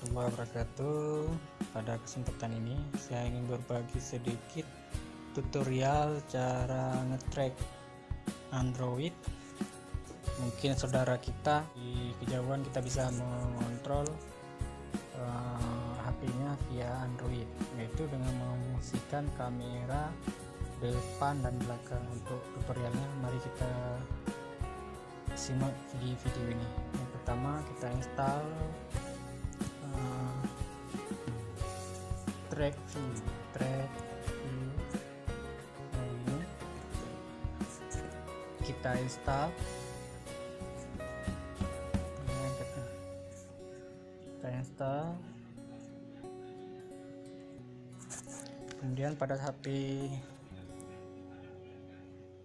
warahmatullahi wabarakatuh. Pada kesempatan ini saya ingin berbagi sedikit tutorial cara ngetrack Android. Mungkin saudara kita di kejauhan kita bisa mengontrol HP-nya via Android, yaitu dengan memfungsikan kamera depan dan belakang. Untuk tutorialnya mari kita simak di video ini. Yang pertama kita install track view ini kita install. Kemudian pada HP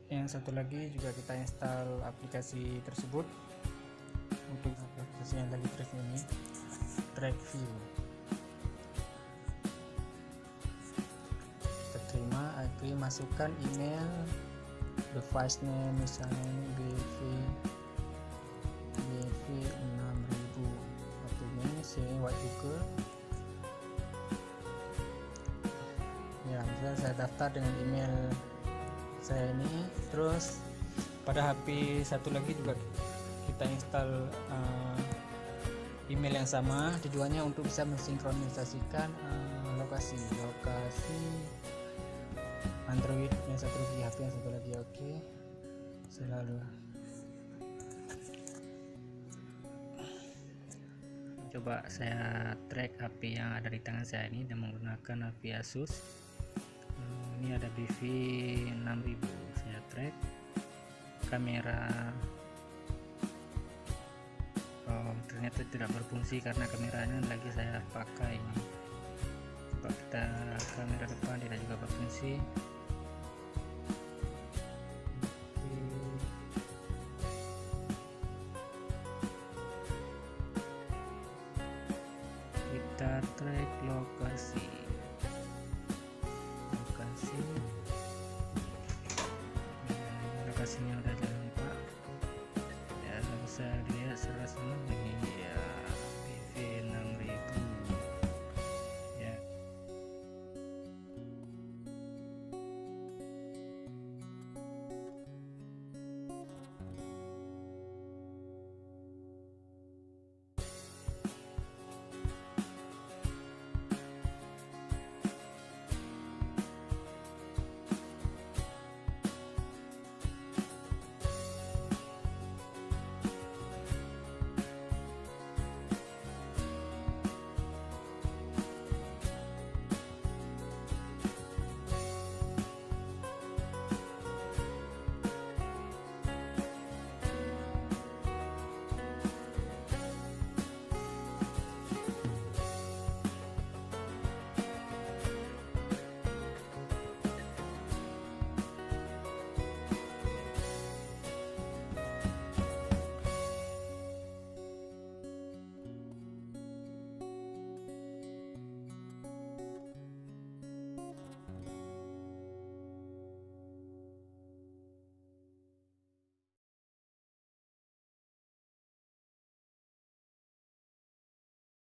yang satu lagi juga kita install aplikasi tersebut. Untuk aplikasi yang lagi ini track view, kita terima, agree, masukkan email, device name misalnya ini BV 6000, waktunya CY juga ya. Misalnya saya daftar dengan email saya ini. Terus pada HP satu lagi juga kita install email yang sama, tujuannya untuk bisa mensinkronisasikan lokasi Android yang satu lagi, HP yang satu lagi. Oke, selalu coba saya track HP yang ada di tangan saya ini dan menggunakan HP Asus. Ini ada BV 6000, saya track kamera. Ternyata tidak berfungsi karena kameranya lagi saya pakai ini. Coba kita kamera depan, tidak juga berfungsi. Kita track lokasinya udah jangan lupa ya, bisa dilihat secara semua.